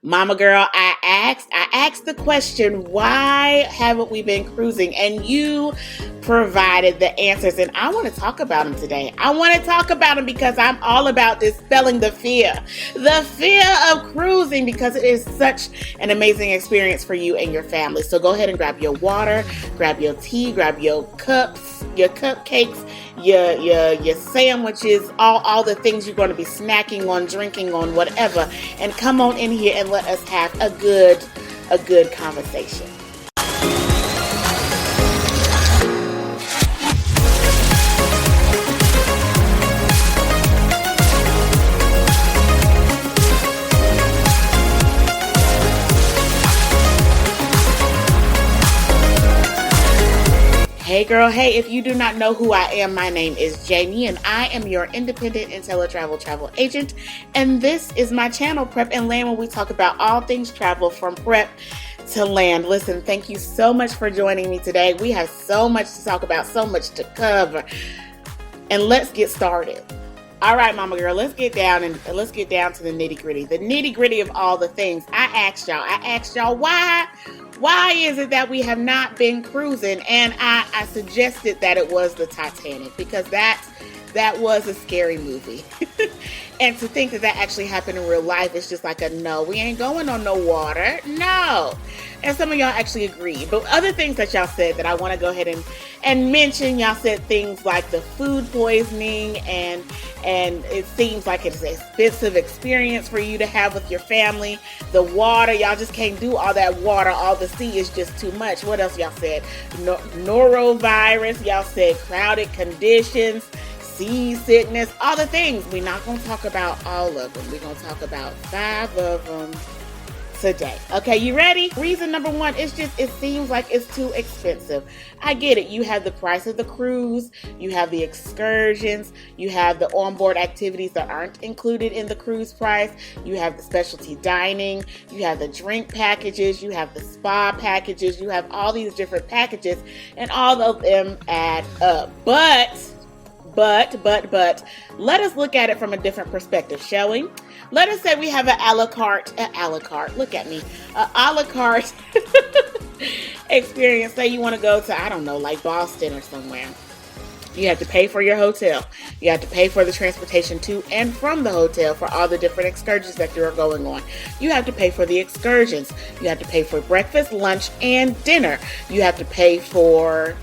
Mama Girl, I asked the question, why haven't we been cruising? And you provided the answers, and I want to talk about them today. I want to talk about them because I'm all about dispelling the fear of cruising, because it is such an amazing experience for you and your family. So go ahead and grab your water, grab your tea, grab your cups, your cupcakes, your sandwiches, all the things you're going to be snacking on, drinking on, whatever, and come on in here and let us have a good conversation. Hey girl, hey, if you do not know who I am, my name is Jamie and I am your independent travel agent, and this is my channel, Prep and Land, where we talk about all things travel from prep to land. Listen, thank you so much for joining me today. We have so much to talk about, so much to cover, and let's get started. All right, Mama Girl, let's get down to the nitty gritty of all the things. I asked y'all why is it that we have not been cruising? And I suggested that it was the Titanic, because that was a scary movie. And to think that actually happened in real life is just like a no, we ain't going on no water. No. And some of y'all actually agreed. But other things that y'all said that I want to go ahead and mention, y'all said things like the food poisoning, and it seems like it's an expensive experience for you to have with your family. The water, y'all just can't do all that water. All the sea is just too much. What else y'all said? Norovirus. Y'all said crowded conditions, seasickness, all the things. We're not going to talk about all of them. We're going to talk about 5 of them today. Okay, you ready? Reason number 1 is just it seems like it's too expensive. I get it. You have the price of the cruise, you have the excursions, you have the onboard activities that aren't included in the cruise price, you have the specialty dining, you have the drink packages, you have the spa packages, you have all these different packages, and all of them add up. But let us look at it from a different perspective, shall we? Let us say we have an a la carte, look at me, a la carte experience. Say you want to go to, I don't know, like Boston or somewhere. You have to pay for your hotel. You have to pay for the transportation to and from the hotel for all the different excursions that you're going on. You have to pay for the excursions. You have to pay for breakfast, lunch, and dinner. You have to pay for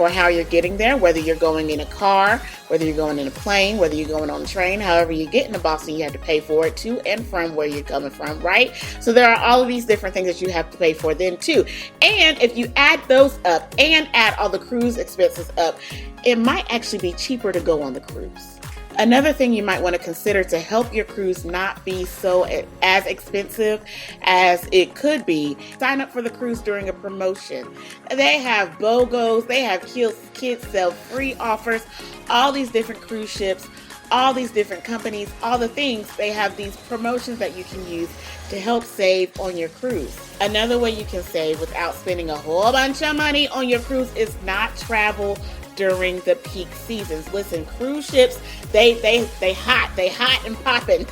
how you're getting there, whether you're going in a car, whether you're going in a plane, whether you're going on a train. However you get into Boston, you have to pay for it to and from where you're coming from, right? So there are all of these different things that you have to pay for then too. And if you add those up and add all the cruise expenses up, it might actually be cheaper to go on the cruise. Another thing you might want to consider to help your cruise not be so as expensive as it could be, sign up for the cruise during a promotion. They have BOGOs, they have kids sell free offers, all these different cruise ships, all these different companies, all the things. They have these promotions that you can use to help save on your cruise. Another way you can save without spending a whole bunch of money on your cruise is not travel during the peak seasons. Listen, cruise ships, they hot and popping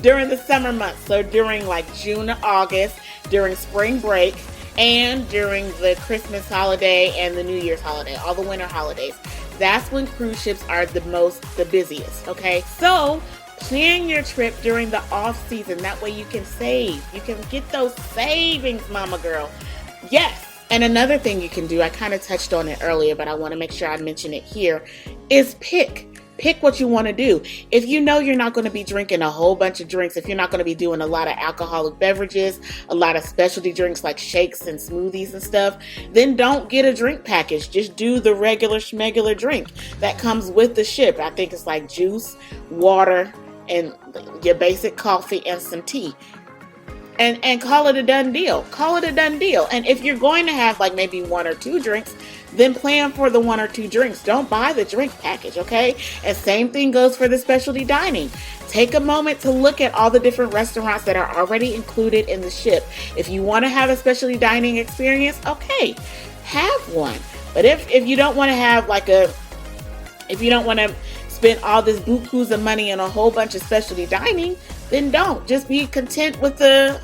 during the summer months. So during like June or August, during spring break, and during the Christmas holiday and the New Year's holiday, all the winter holidays. That's when cruise ships are the busiest, okay? So plan your trip during the off season. That way you can save. You can get those savings, Mama Girl. Yes. And another thing you can do, I kind of touched on it earlier, but I want to make sure I mention it here, is pick what you want to do. If you know you're not going to be drinking a whole bunch of drinks, if you're not going to be doing a lot of alcoholic beverages, a lot of specialty drinks like shakes and smoothies and stuff, then don't get a drink package. Just do the regular schmegular drink that comes with the ship. I think it's like juice, water, and your basic coffee and some tea. And call it a done deal. And if you're going to have like maybe 1 or 2 drinks, then plan for the 1 or 2 drinks. Don't buy the drink package, okay? And same thing goes for the specialty dining. Take a moment to look at all the different restaurants that are already included in the ship. If you want to have a specialty dining experience, okay, have one. But if you don't want to have if you don't want to spend all this bukus of money on a whole bunch of specialty dining, then don't. Just be content with the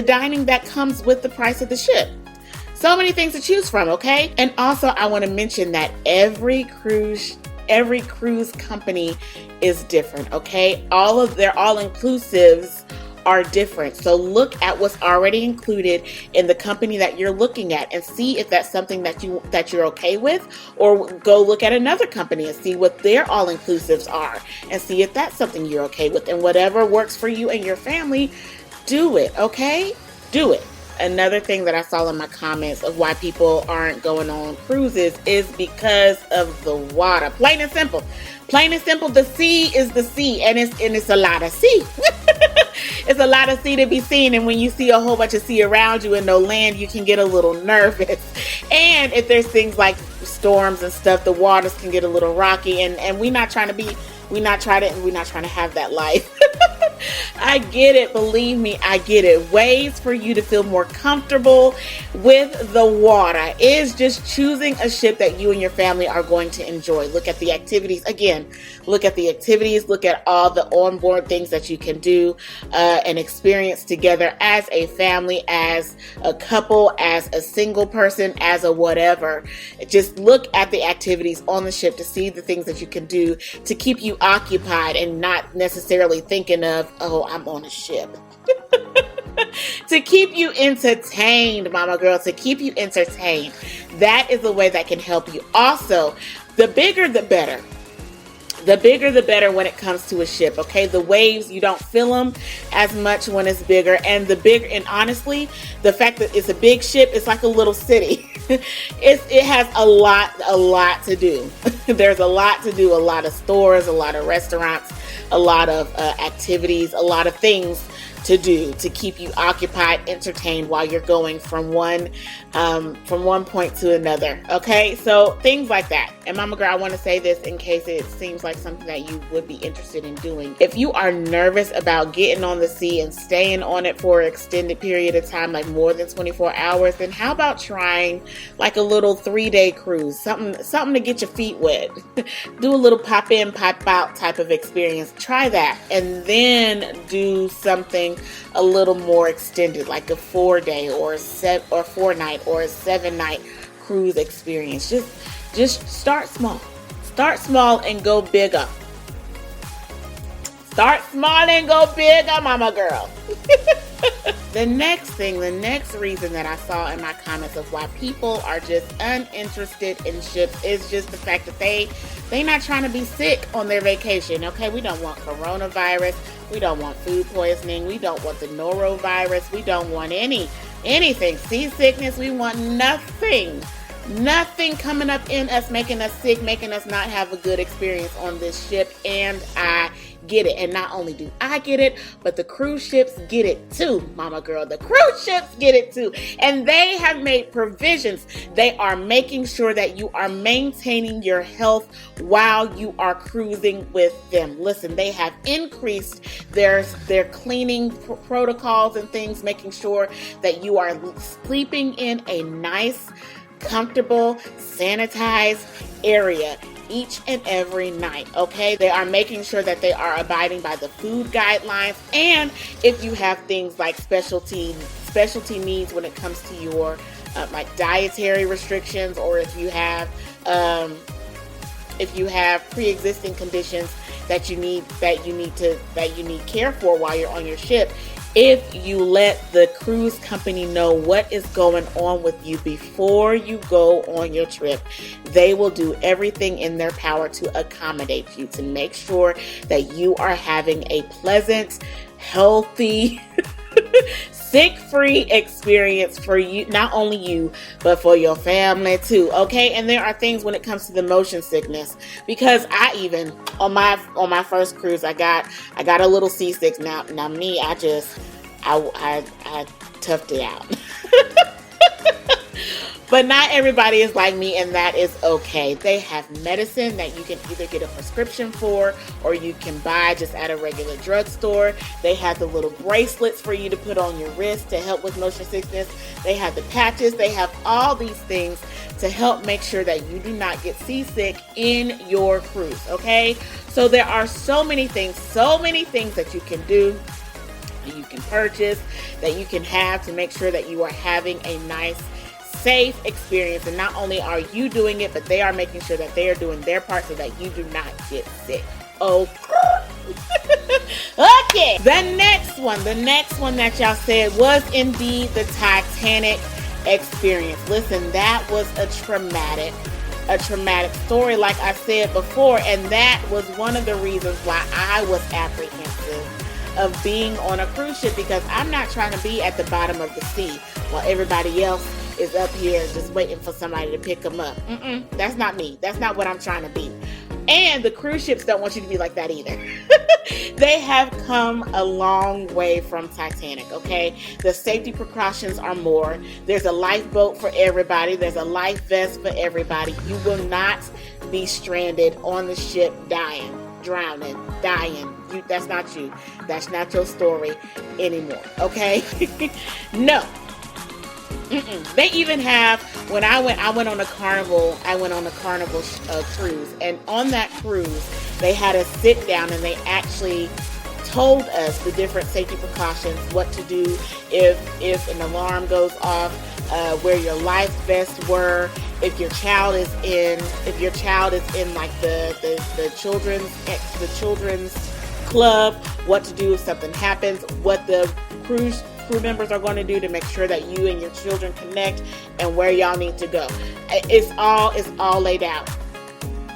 dining that comes with the price of the ship. So many things to choose from, okay? And also, I want to mention that every cruise company is different, okay? All of their all-inclusives are different. So look at what's already included in the company that you're looking at and see if that's something that you're okay with, or go look at another company and see what their all-inclusives are and see if that's something you're okay with. And whatever works for you and your family, do it, okay? Do it. Another thing that I saw in my comments of why people aren't going on cruises is because of the water. Plain and simple. Plain and simple, the sea is the sea, and it's a lot of sea. It's a lot of sea to be seen, and when you see a whole bunch of sea around you and no land, you can get a little nervous. And if there's things like storms and stuff, the waters can get a little rocky, and we're not trying to have that life. I get it. Believe me, I get it. Ways for you to feel more comfortable with the water is just choosing a ship that you and your family are going to enjoy. Look at the activities. Again, look at the activities. Look at all the onboard things that you can do and experience together as a family, as a couple, as a single person, as a whatever. Just look at the activities on the ship to see the things that you can do to keep you occupied and not necessarily thinking of, oh, I'm on a ship. To keep you entertained, Mama Girl, to keep you entertained. That is a way that can help you. Also, the bigger the better. The bigger the better when it comes to a ship, okay? The waves, you don't feel them as much when it's bigger. And and honestly, the fact that it's a big ship, it's like a little city. It has a lot to do. There's a lot to do, a lot of stores, a lot of restaurants, a lot of activities, a lot of things to do to keep you occupied, entertained while you're going from one point to another. Okay, so things like that. And Mama Girl, I want to say this in case it seems like something that you would be interested in doing. If you are nervous about getting on the sea and staying on it for an extended period of time, like more than 24 hours, then how about trying like a little 3-day cruise? Something to get your feet wet. Do a little pop in, pop out type of experience. Try that, and then do something a little more extended, like a 4-day or 4-night or a 7-night cruise experience. Just start small. Start small and go bigger. Start small and go bigger, Mama Girl. The next reason that I saw in my comments of why people are just uninterested in ships is just the fact that they not trying to be sick on their vacation. Okay, we don't want coronavirus. We don't want food poisoning. We don't want the norovirus. We don't want anything. Seasickness. We want nothing. Nothing coming up in us, making us sick, making us not have a good experience on this ship. And I get it. And not only do I get it, but the cruise ships get it too, Mama Girl. The cruise ships get it too. And they have made provisions. They are making sure that you are maintaining your health while you are cruising with them. Listen, they have increased their cleaning protocols and things, making sure that you are sleeping in a nice, comfortable, sanitized area each and every night, okay? They are making sure that they are abiding by the food guidelines, and if you have things like specialty needs when it comes to your like dietary restrictions, or if you have pre-existing conditions that you need care for while you're on your ship. If you let the cruise company know what is going on with you before you go on your trip, they will do everything in their power to accommodate you, to make sure that you are having a pleasant, healthy, sick-free experience for you, not only you, but for your family too, okay? And there are things when it comes to the motion sickness, because I even on my first cruise, I got a little seasick. Now me, I toughed it out. But not everybody is like me, and that is okay. They have medicine that you can either get a prescription for, or you can buy just at a regular drugstore. They have the little bracelets for you to put on your wrist to help with motion sickness. They have the patches. They have all these things to help make sure that you do not get seasick in your cruise, okay? So there are so many things that you can do that you can purchase, that you can have to make sure that you are having a nice, safe experience. And not only are you doing it, but they are making sure that they are doing their part so that you do not get sick. Okay. Okay. The next one that y'all said was indeed the Titanic experience. Listen, that was a traumatic story, like I said before, and that was one of the reasons why I was apprehensive of being on a cruise ship, because I'm not trying to be at the bottom of the sea while everybody else is up here just waiting for somebody to pick them up. That's not me. That's not what I'm trying to be. And the cruise ships don't want you to be like that either. They have come a long way from Titanic, okay? The safety precautions are more. There's a lifeboat for everybody. There's a life vest for everybody. You will not be stranded on the ship dying, drowning, dying. That's not you. That's not your story anymore, okay? No. They even have, when I went on a carnival, cruise, and on that cruise, they had us sit down and they actually told us the different safety precautions, what to do if an alarm goes off, where your life vests were, if your child is in like the children's club, what to do if something happens, what the crew members are going to do to make sure that you and your children connect, and where y'all need to go. It's all laid out.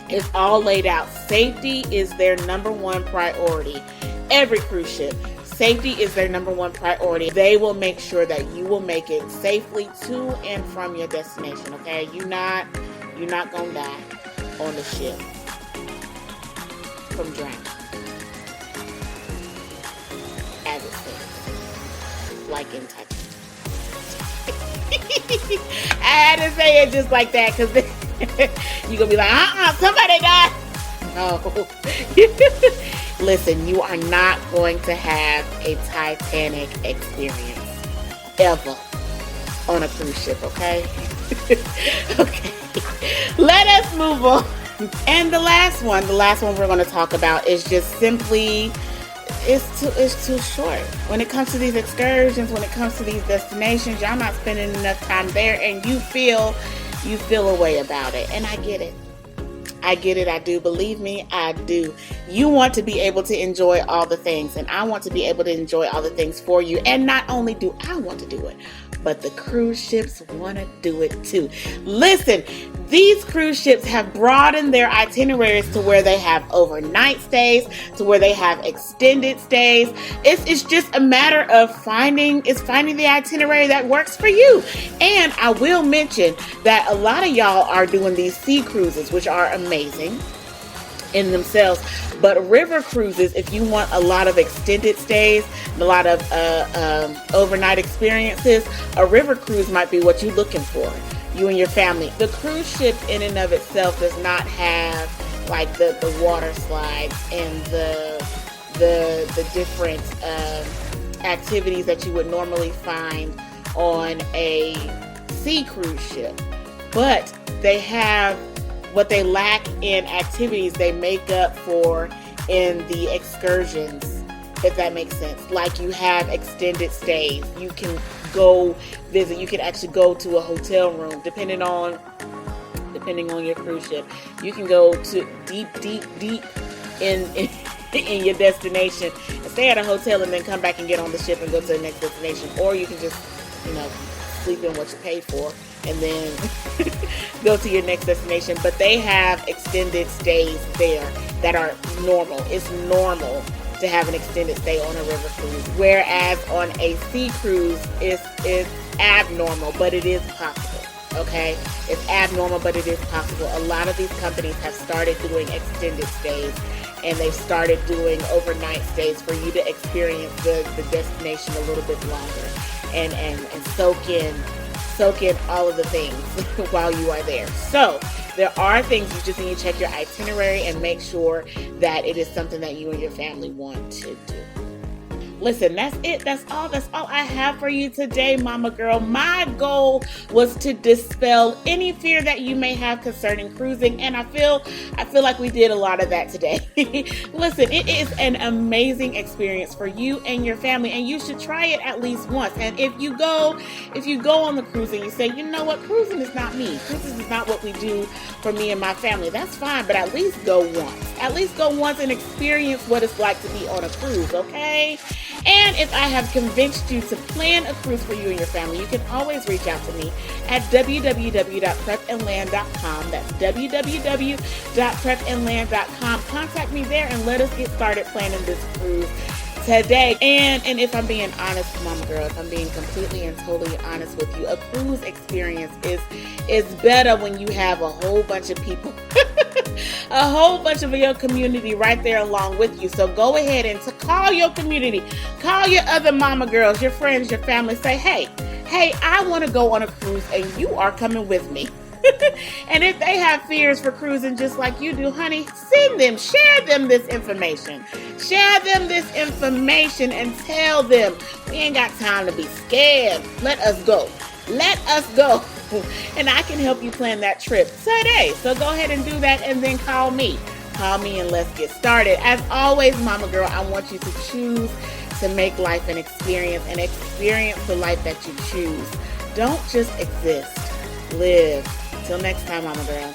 It's all laid out. Safety is their number one priority. Every cruise ship, safety is their number one priority. They will make sure that you will make it safely to and from your destination, okay? You're not going to die on the ship from drowning. As it stands. Like in Titanic. I had to say it just like that, because you're going to be like, somebody died. No. Listen, you are not going to have a Titanic experience ever on a cruise ship, okay? Okay. Let us move on. And the last one we're going to talk about is just simply, it's too short. When it comes to these excursions, when it comes to these destinations, y'all not spending enough time there, and you feel a way about it. And I get it. I do. Believe me, I do. You want to be able to enjoy all the things, and I want to be able to enjoy all the things for you. And not only do I want to do it, but the cruise ships want to do it too. Listen, these cruise ships have broadened their itineraries to where they have overnight stays, to where they have extended stays. It's just a matter of finding the itinerary that works for you. And I will mention that a lot of y'all are doing these sea cruises, which are amazing in themselves. But river cruises, if you want a lot of extended stays, a lot of overnight experiences, a river cruise might be what you're looking for, you and your family. The cruise ship in and of itself does not have like the water slides and the different activities that you would normally find on a sea cruise ship. But they have what they lack in activities, they make up for in the excursions, if that makes sense. Like, you have extended stays. You can go visit. You can actually go to a hotel room, depending on your cruise ship. You can go to deep in your destination and stay at a hotel, and then come back and get on the ship and go to the next destination. Or you can just, sleep in what you paid for and then go to your next destination. But they have extended stays there that are normal. It's normal to have an extended stay on a river cruise, whereas on a sea cruise it's abnormal, but it is possible. Okay, it's abnormal, but it is possible. A lot of these companies have started doing extended stays, and they've started doing overnight stays for you to experience the destination a little bit longer and soak in all of the things while you are there. So there are things you just need to check your itinerary and make sure that it is something that you and your family want to do. Listen, that's it. That's all. That's all I have for you today, Mama Girl. My goal was to dispel any fear that you may have concerning cruising, and I feel like we did a lot of that today. Listen, it is an amazing experience for you and your family, and you should try it at least once. And if you go on the cruise and you say, you know what, cruising is not me. Cruising is not what we do for me and my family. That's fine, but at least go once. At least go once and experience what it's like to be on a cruise, okay? And if I have convinced you to plan a cruise for you and your family, you can always reach out to me at www.prepandland.com. That's www.prepandland.com. Contact me there and let us get started planning this cruise today. And if I'm being honest, Mama Girl, if I'm being completely and totally honest with you, a cruise experience is better when you have a whole bunch of people, a whole bunch of your community right there along with you. So go ahead and call your community, call your other Mama Girls, your friends, your family. Say, hey, I want to go on a cruise and you are coming with me. And if they have fears for cruising just like you do, honey, share them this information. Share them this information and tell them we ain't got time to be scared. Let us go. Let us go. And I can help you plan that trip today. So go ahead and do that and then call me. Call me and let's get started. As always, Mama Girl, I want you to choose to make life an experience and experience the life that you choose. Don't just exist. Live. Till next time, Mama Girl.